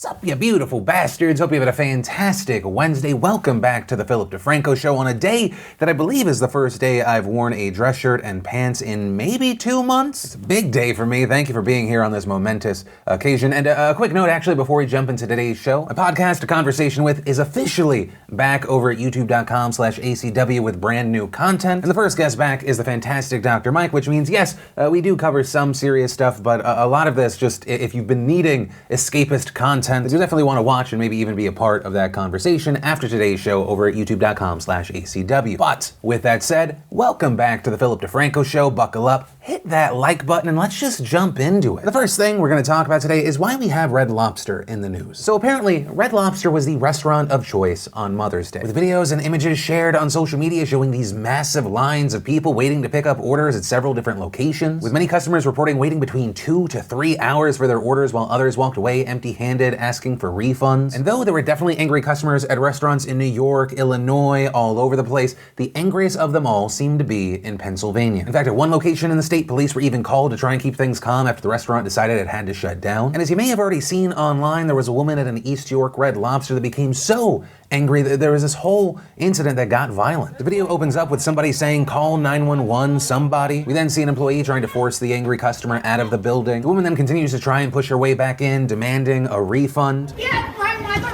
Sup, you beautiful bastards. Hope you had a fantastic Wednesday. Welcome back to the Philip DeFranco Show on a day that I believe is the first day I've worn a dress shirt and pants in maybe 2 months. It's a big day for me. Thank you for being here on this momentous occasion. And a quick note, actually, before we jump into today's show, my podcast, A Conversation With, is officially back over at youtube.com/ACW with brand new content. And the first guest back is the fantastic Dr. Mike, which means, yes, we do cover some serious stuff, but a lot of this, just if you've been needing escapist content, that you definitely want to watch and maybe even be a part of that conversation after today's show over at youtube.com/ACW. But with that said, welcome back to the Philip DeFranco Show. Buckle up, hit that like button, and let's just jump into it. The first thing we're going to talk about today is why we have Red Lobster in the news. So apparently, Red Lobster was the restaurant of choice on Mother's Day, with videos and images shared on social media showing these massive lines of people waiting to pick up orders at several different locations, with many customers reporting waiting between 2 to 3 hours for their orders while others walked away empty-handed asking for refunds. And though there were definitely angry customers at restaurants in New York, Illinois, all over the place, the angriest of them all seemed to be in Pennsylvania. In fact, at one location in the state, police were even called to try and keep things calm after the restaurant decided it had to shut down. And as you may have already seen online, there was a woman at an East York Red Lobster that became so angry that there was this whole incident that got violent. The video opens up with somebody saying, "Call 911, somebody." We then see an employee trying to force the angry customer out of the building. The woman then continues to try and push her way back in, demanding a refund. Get my mother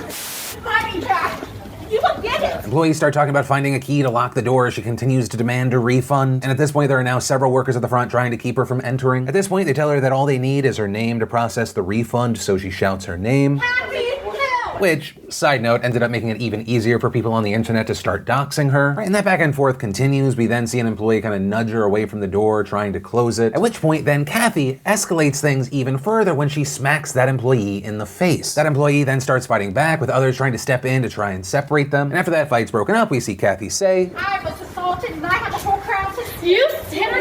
money back! You will get it! Employees start talking about finding a key to lock the door as she continues to demand a refund. And at this point, there are now several workers at the front trying to keep her from entering. At this point, they tell her that all they need is her name to process the refund, so she shouts her name. Happy Hill! Which, side note, ended up making it even easier for people on the internet to start doxing her. And that back and forth continues. We then see an employee kind of nudge her away from the door, trying to close it. At which point, then Kathy escalates things even further when she smacks that employee in the face. That employee then starts fighting back, with others trying to step in to try and separate them. And after that fight's broken up, we see Kathy say, I was assaulted and I have a whole crowd to you stand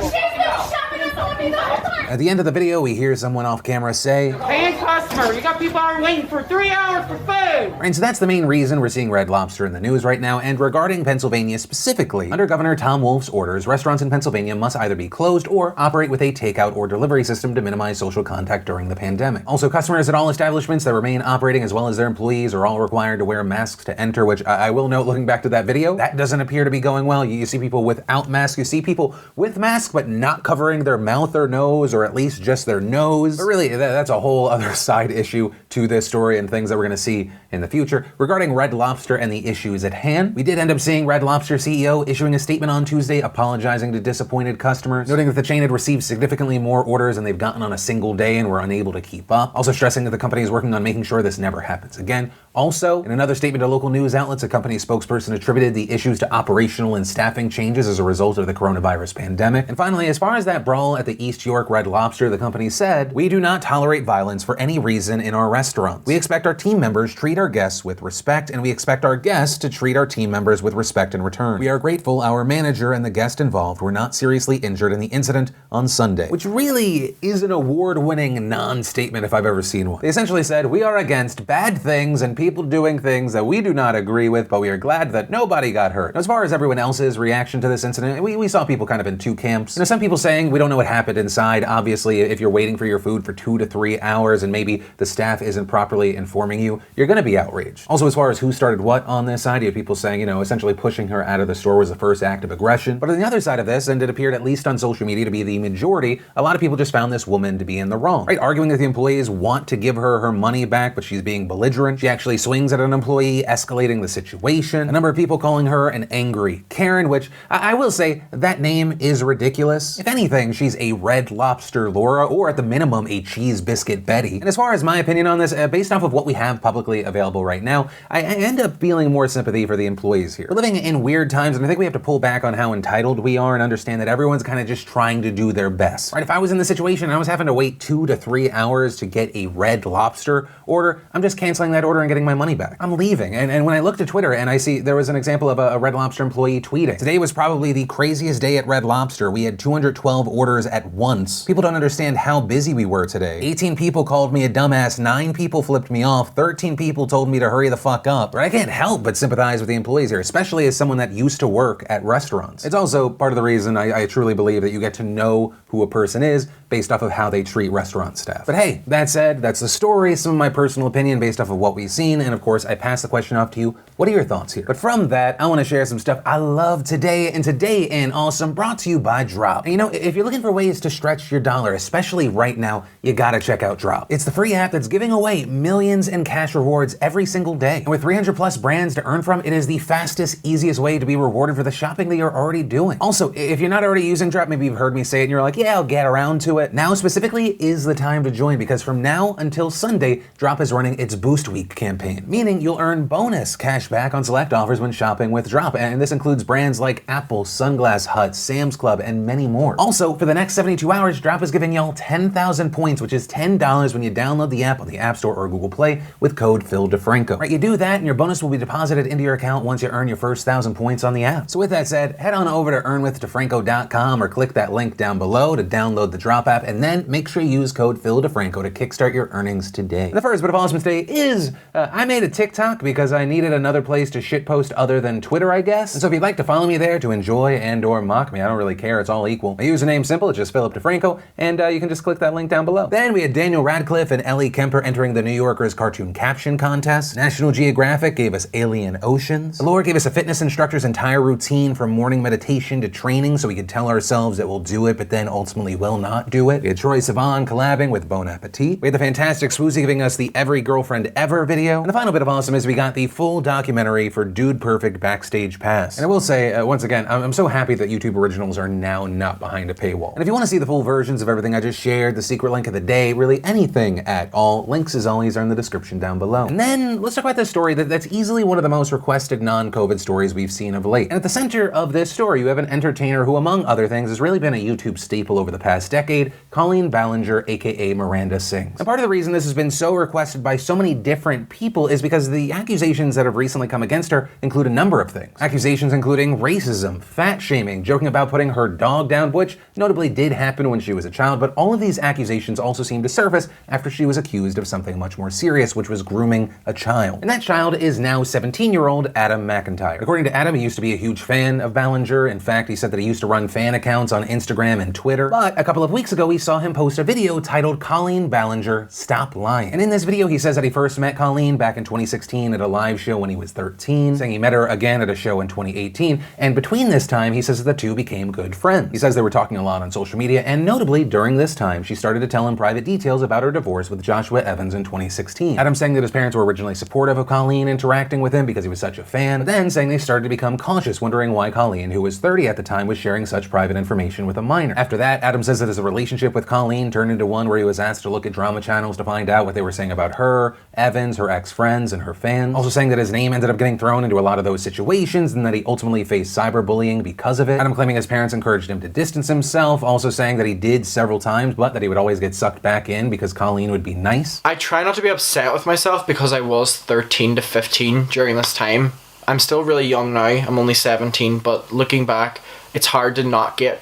She's been shoving us on me the whole time! At the end of the video, we hear someone off camera say, "Paying customer, you got people out waiting for 3 hours for food." And so that's the main reason we're seeing Red Lobster in the news right now. And regarding Pennsylvania specifically, under Governor Tom Wolf's orders, restaurants in Pennsylvania must either be closed or operate with a takeout or delivery system to minimize social contact during the pandemic. Also, customers at all establishments that remain operating, as well as their employees, are all required to wear masks to enter, which I will note, looking back to that video, that doesn't appear to be going well. You see people without masks, you see people with masks but not covering their mouth or nose, or at least just their nose. But really, that's a whole other side issue to this story and things that we're going to see in the future. Regarding Red Lobster and the issues at hand, we did end up seeing Red Lobster CEO issuing a statement on Tuesday apologizing to disappointed customers, noting that the chain had received significantly more orders than they've gotten on a single day and were unable to keep up. Also stressing that the company is working on making sure this never happens again. Also, in another statement to local news outlets, a company spokesperson attributed the issues to operational and staffing changes as a result of the coronavirus pandemic. And finally, as far as that brawl at the East York Red Lobster, the company said, "We do not tolerate violence for any reason in our restaurants. We expect our team members treat our guests with respect, and we expect our guests to treat our team members with respect in return. We are grateful our manager and the guest involved were not seriously injured in the incident on Sunday." Which really is an award-winning non-statement if I've ever seen one. They essentially said, "We are against bad things and people doing things that we do not agree with, but we are glad that nobody got hurt." As far as everyone else's reaction to this incident, we saw people kind of in two camps. Some people saying, we don't know what happened inside. Obviously, if you're waiting for your food for 2 to 3 hours and maybe the staff isn't properly informing you, you're going to be outraged. Also, as far as who started what on this side, you have people saying, essentially pushing her out of the store was the first act of aggression. But on the other side of this, and it appeared at least on social media to be the majority, a lot of people just found this woman to be in the wrong, right? Arguing that the employees want to give her her money back, but she's being belligerent. She actually swings at an employee, escalating the situation. A number of people calling her an angry Karen, which I will say that name is ridiculous. If anything, she's a Red Lobster Laura, or at the minimum, a Cheese Biscuit Betty. And as far as my opinion on this, based off of what we have publicly available right now, I end up feeling more sympathy for the employees here. We're living in weird times, and I think we have to pull back on how entitled we are and understand that everyone's kind of just trying to do their best. Right? If I was in the situation and I was having to wait 2 to 3 hours to get a Red Lobster order, I'm just canceling that order and getting my money back. I'm leaving. And when I looked at Twitter and I see there was an example of a Red Lobster employee tweeting, "Today was probably the craziest day at Red Lobster. We had 212 orders at once. People People don't understand how busy we were today. 18 people called me a dumbass, 9 people flipped me off, 13 people told me to hurry the fuck up. But I can't help but sympathize with the employees here, especially as someone that used to work at restaurants. It's also part of the reason I truly believe that you get to know who a person is based off of how they treat restaurant staff. But hey, that said, that's the story, some of my personal opinion based off of what we've seen, and of course, I pass the question off to you. What are your thoughts here? But from that, I want to share some stuff I love today, and Today in Awesome brought to you by Drop. And you know, if you're looking for ways to stretch your dollar, especially right now, you gotta check out Drop. It's the free app that's giving away millions in cash rewards every single day. And with 300 plus brands to earn from, it is the fastest, easiest way to be rewarded for the shopping that you're already doing. Also, if you're not already using Drop, maybe you've heard me say it and you're like, yeah, I'll get around to it. Now specifically is the time to join, because from now until Sunday, Drop is running its Boost Week campaign, meaning you'll earn bonus cash back on select offers when shopping with Drop. And this includes brands like Apple, Sunglass Hut, Sam's Club, and many more. Also, for the next 72 hours, Drop is giving y'all 10,000 points, which is $10 when you download the app on the App Store or Google Play with code PhilDeFranco. Right, you do that and your bonus will be deposited into your account once you earn your first 1,000 points on the app. So with that said, head on over to earnwithdefranco.com or click that link down below to download the Drop app, and then make sure you use code PhilDeFranco to kickstart your earnings today. The first bit of awesome today is I made a TikTok because I needed another place to shitpost other than Twitter, I guess. And so if you'd like to follow me there to enjoy and or mock me, I don't really care, it's all equal. My username simple, it's just Philip DeFranco, and you can just click that link down below. Then we had Daniel Radcliffe and Ellie Kemper entering the New Yorker's cartoon caption contest. National Geographic gave us Alien Oceans. Allure gave us a fitness instructor's entire routine from morning meditation to training so we could tell ourselves that we'll do it but then ultimately will not do it. We had Troye Sivan collabing with Bon Appetit. We had the fantastic Swoozy giving us the Every Girlfriend Ever video. And the final bit of awesome is we got the full documentary for Dude Perfect Backstage Pass. And I will say, once again, I'm so happy that YouTube Originals are now not behind a paywall. And if you want to see the full versions of everything I just shared, the secret link of the day, really anything at all, links as always are in the description down below. And then let's talk about this story that's easily one of the most requested non-COVID stories we've seen of late. And at the center of this story, you have an entertainer who, among other things, has really been a YouTube staple over the past decade, Colleen Ballinger, aka Miranda Sings. And part of the reason this has been so requested by so many different people is because the accusations that have recently come against her include a number of things. Accusations including racism, fat shaming, joking about putting her dog down, which notably did happen when she was a child, but all of these accusations also seem to surface after she was accused of something much more serious, which was grooming a child. And that child is now 17-year-old Adam McIntyre. According to Adam, he used to be a huge fan of Ballinger. In fact, he said that he used to run fan accounts on Instagram and Twitter. But a couple of weeks ago, we saw him post a video titled Colleen Ballinger, Stop Lying. And in this video, he says that he first met Colleen back in 2016 at a live show when he was 13, saying he met her again at a show in 2018, and between this time, he says that the two became good friends. He says they were talking a lot on social media, and notably, during this time, she started to tell him private details about her divorce with Joshua Evans in 2016. Adam saying that his parents were originally supportive of Colleen interacting with him because he was such a fan, but then saying they started to become cautious, wondering why Colleen, who was 30 at the time, was sharing such private information with a minor. After that, Adam says that his relationship with Colleen turned into one where he was asked to look at drama channels to find out what they were saying about her, Evans, her ex-friends, and her fans. Also saying that his name ended up getting thrown into a lot of those situations and that he ultimately faced cyberbullying because of it. Adam claiming his parents encouraged him to distance himself, also saying that he did several times, but that he would always get sucked back in because Colleen would be nice. I try not to be upset with myself because I was 13 to 15 during this time. I'm still really young now, I'm only 17, but looking back, it's hard to not get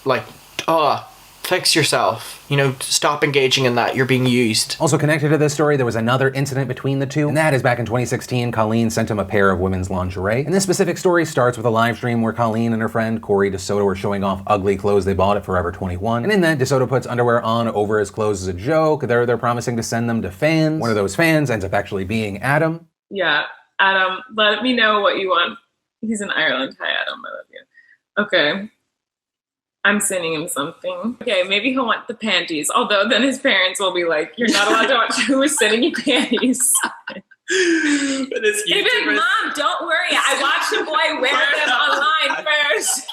like, fix yourself. You know, stop engaging in that. You're being used. Also connected to this story, there was another incident between the two, and that is back in 2016, Colleen sent him a pair of women's lingerie. And this specific story starts with a live stream where Colleen and her friend Corey DeSoto were showing off ugly clothes they bought at Forever 21. And in that, DeSoto puts underwear on over his clothes as a joke. They're promising to send them to fans. One of those fans ends up actually being Adam. Yeah, Adam, let me know what you want. He's in Ireland. Hi, Adam, I love you. Okay. I'm sending him something. Okay, maybe he'll want the panties. Although then his parents will be like, you're not allowed to watch who is sending you panties. He'd be like, Mom, don't worry. I watched a boy wear them online first.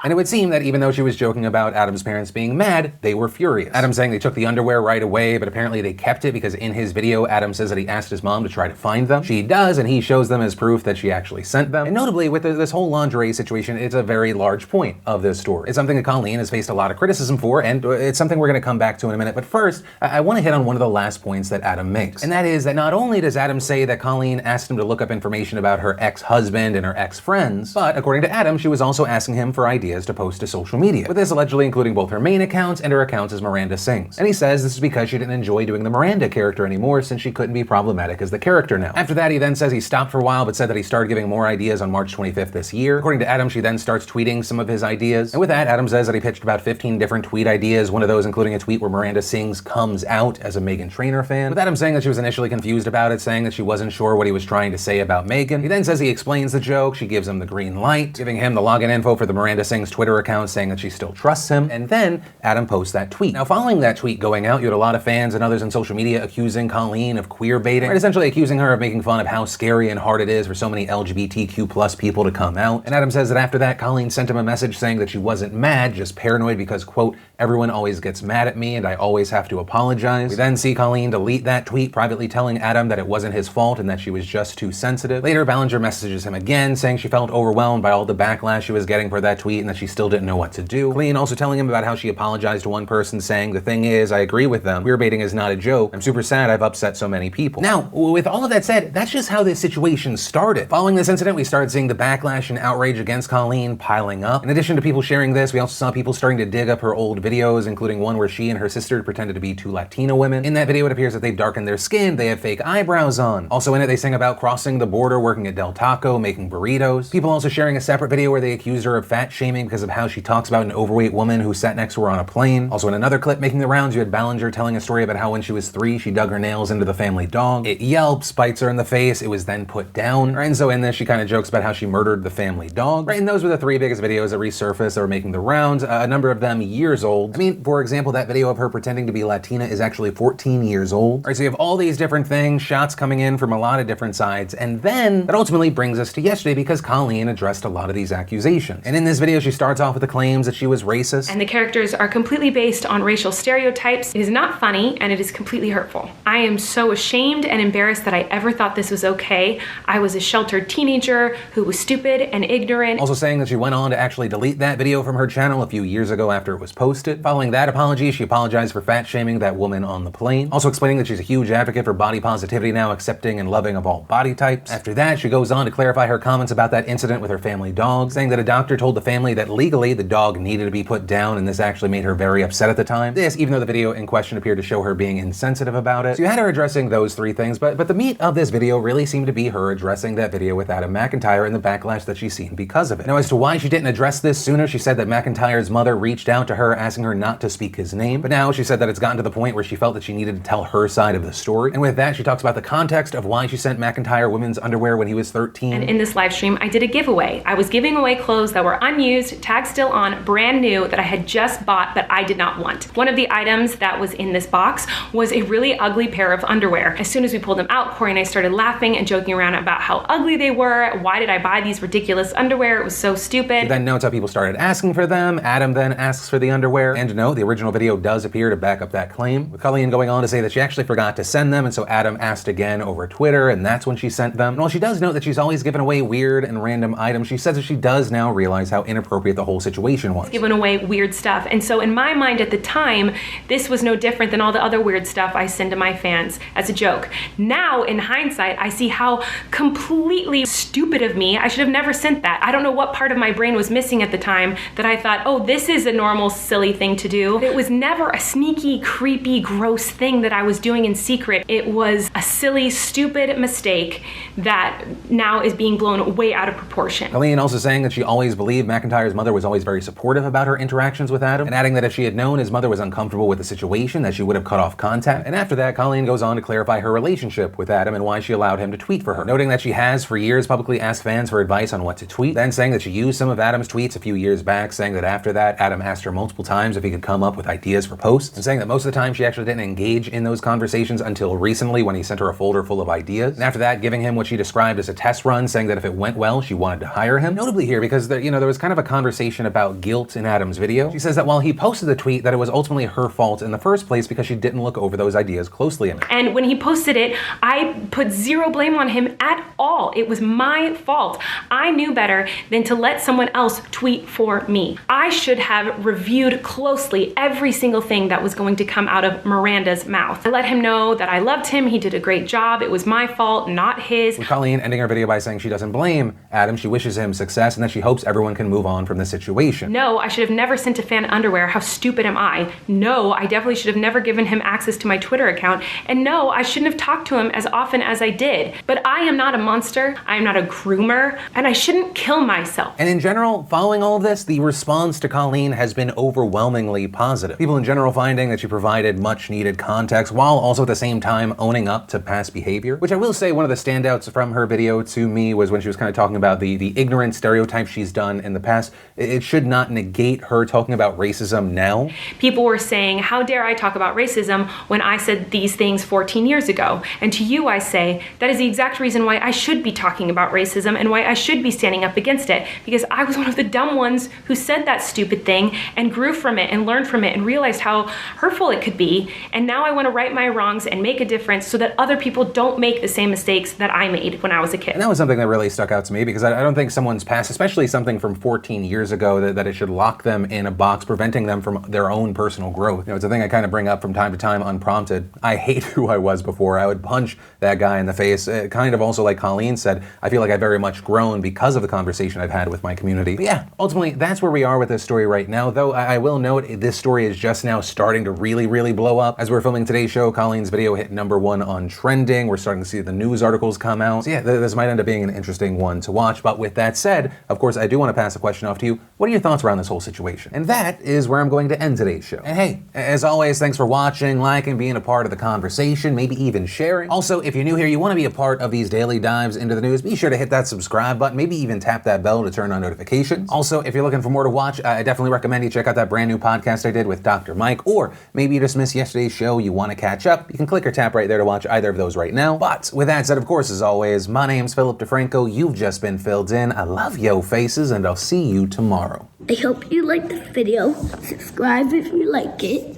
And it would seem that even though she was joking about Adam's parents being mad, they were furious. Adam saying they took the underwear right away, but apparently they kept it because in his video, Adam says that he asked his mom to try to find them. She does, and he shows them as proof that she actually sent them. And notably, with this whole lingerie situation, it's a very large point of this story. It's something that Colleen has faced a lot of criticism for, and it's something we're going to come back to in a minute. But first, I want to hit on one of the last points that Adam makes. And that is that not only does Adam say say that Colleen asked him to look up information about her ex-husband and her ex-friends, but according to Adam, she was also asking him for ideas to post to social media, with this allegedly including both her main accounts and her accounts as Miranda Sings. And he says this is because she didn't enjoy doing the Miranda character anymore since she couldn't be problematic as the character now. After that, he then says he stopped for a while, but said that he started giving more ideas on March 25th this year. According to Adam, she then starts tweeting some of his ideas. And with that, Adam says that he pitched about 15 different tweet ideas, one of those including a tweet where Miranda Sings comes out as a Meghan Trainor fan, with Adam saying that she was initially confused about it, saying that she wasn't sure what he was trying to say about Meghan. He then says he explains the joke, she gives him the green light, giving him the login info for the Miranda Sings Twitter account, saying that she still trusts him, and then Adam posts that tweet. Now, following that tweet going out, you had a lot of fans and others on social media accusing Colleen of queer baiting, or essentially accusing her of making fun of how scary and hard it is for so many LGBTQ+ people to come out. And Adam says that after that, Colleen sent him a message saying that she wasn't mad, just paranoid because, quote, everyone always gets mad at me and I always have to apologize. We then see Colleen delete that tweet, privately telling Adam that it wasn't his fault and that she was just too sensitive. Later, Ballinger messages him again, saying she felt overwhelmed by all the backlash she was getting for that tweet and that she still didn't know what to do. Colleen also telling him about how she apologized to one person, saying, the thing is, I agree with them. Queer baiting is not a joke. I'm super sad I've upset so many people. Now, with all of that said, that's just how this situation started. Following this incident, we started seeing the backlash and outrage against Colleen piling up. In addition to people sharing this, we also saw people starting to dig up her old videos, including one where she and her sister pretended to be two Latina women. In that video, it appears that they've darkened their skin, they have fake eyebrows on. Also in it, they sing about crossing the border, working at Del Taco, making burritos. People also sharing a separate video where they accused her of fat shaming because of how she talks about an overweight woman who sat next to her on a plane. Also in another clip making the rounds, you had Ballinger telling a story about how when she was 3, she dug her nails into the family dog. It yelps, bites her in the face, it was then put down. Right, and so in this, she kind of jokes about how she murdered the family dog. Right, and those were the 3 biggest videos that resurfaced that were making the rounds, a number of them years old. I mean, for example, that video of her pretending to be Latina is actually 14 years old. Right, so you have all these different things, shots coming in from a lot of different sides, and then that ultimately brings us to yesterday because Colleen addressed a lot of these accusations. And in this video, she starts off with the claims that she was racist. And the characters are completely based on racial stereotypes. It is not funny, and it is completely hurtful. I am so ashamed and embarrassed that I ever thought this was okay. I was a sheltered teenager who was stupid and ignorant. Also saying that she went on to actually delete that video from her channel a few years ago after it was posted. Following that apology, she apologized for fat shaming that woman on the plane. Also explaining that she's a huge advocate for body positivity now, accepting and loving of all body types. After that, she goes on to clarify her comments about that incident with her family dog, saying that a doctor told the family that legally the dog needed to be put down, and this actually made her very upset at the time. This, even though the video in question appeared to show her being insensitive about it. So you had her addressing those 3 things, but the meat of this video really seemed to be her addressing that video with Adam McIntyre and the backlash that she's seen because of it. Now, as to why she didn't address this sooner, she said that McIntyre's mother reached out to her asking her not to speak his name, but now she said that it's gotten to the point where she felt that she needed to tell her side of the story. And with that, she talks about the context of why she sent McIntyre women's underwear when he was 13. And in this live stream, I did a giveaway. I was giving away clothes that were unused, tagged still on, brand new, that I had just bought, but I did not want. One of the items that was in this box was a really ugly pair of underwear. As soon as we pulled them out, Corey and I started laughing and joking around about how ugly they were. Why did I buy these ridiculous underwear? It was so stupid. She then notes how people started asking for them. Adam then asks for the underwear. And no, the original video does appear to back up that claim, with Colleen going on to say that she actually forgot to send them, and so Adam asked again over Twitter, and that's when she sent them. And while she does note that she's always given away weird and random items, she says that she does now realize how inappropriate the whole situation was. Giving away weird stuff. And so in my mind at the time, this was no different than all the other weird stuff I send to my fans as a joke. Now, in hindsight, I see how completely stupid of me. I should have never sent that. I don't know what part of my brain was missing at the time that I thought, oh, this is a normal, silly thing to do. It was never a sneaky, creepy, gross thing that I was doing in secret. It was a silly, stupid mistake that now is being blown way out of proportion. Colleen also saying that she always believed McIntyre's mother was always very supportive about her interactions with Adam, and adding that if she had known his mother was uncomfortable with the situation, that she would have cut off contact. And after that, Colleen goes on to clarify her relationship with Adam and why she allowed him to tweet for her, noting that she has for years publicly asked fans for advice on what to tweet, then saying that she used some of Adam's tweets a few years back, saying that after that, Adam asked her multiple times if he could come up with ideas for posts, and saying that most of the time she actually didn't engage in those conversations until recently when he sent her a folder full of ideas. And after that, giving him what she described as a test run, saying that if it went well, she wanted to hire him. Notably here, because there was kind of a conversation about guilt in Adam's video. She says that while he posted the tweet, that it was ultimately her fault in the first place because she didn't look over those ideas closely enough. And when he posted it, I put zero blame on him at all. It was my fault. I knew better than to let someone else tweet for me. I should have reviewed closely every single thing that was going to come out of Miranda's mouth. I let him know that I loved him. He did did a great job. It was my fault, not his. With Colleen ending her video by saying she doesn't blame Adam, she wishes him success and that she hopes everyone can move on from the situation. No, I should have never sent a fan underwear. How stupid am I? No, I definitely should have never given him access to my Twitter account. And no, I shouldn't have talked to him as often as I did. But I am not a monster. I am not a groomer. And I shouldn't kill myself. And in general, following all of this, the response to Colleen has been overwhelmingly positive. People in general finding that she provided much needed context while also at the same time owning up to past behavior. Which I will say one of the standouts from her video to me was when she was kind of talking about the ignorant stereotypes she's done in the past. It should not negate her talking about racism now. People were saying, how dare I talk about racism when I said these things 14 years ago? And to you I say, that is the exact reason why I should be talking about racism and why I should be standing up against it. Because I was one of the dumb ones who said that stupid thing and grew from it and learned from it and realized how hurtful it could be. And now I want to right my wrongs and make a difference so that other people don't make the same mistakes that I made when I was a kid. And that was something that really stuck out to me because I don't think someone's past, especially something from 14 years ago, that it should lock them in a box, preventing them from their own personal growth. You know, it's a thing I kind of bring up from time to time unprompted. I hate who I was before. I would punch that guy in the face. Kind of also like Colleen said, I feel like I've very much grown because of the conversation I've had with my community. But yeah, ultimately, that's where we are with this story right now, though I will note this story is just now starting to really blow up. As we're filming today's show, Colleen's video hit #1 on trending. We're starting to see the news articles come out. So yeah, this might end up being an interesting one to watch. But with that said, of course, I do want to pass a question off to you. What are your thoughts around this whole situation? And that is where I'm going to end today's show. And hey, as always, thanks for watching, liking, being a part of the conversation, maybe even sharing. Also, if you're new here, you want to be a part of these daily dives into the news, be sure to hit that subscribe button, maybe even tap that bell to turn on notifications. Also, if you're looking for more to watch, I definitely recommend you check out that brand new podcast I did with Dr. Mike, or maybe you just missed yesterday's show, you want to catch up, you can click or tap right there to watch either of those right now. But with that said, of course, as always, my name's Philip DeFranco, you've just been filled in. I love yo faces, and I'll see you tomorrow. I hope you liked the video. Subscribe if you like it.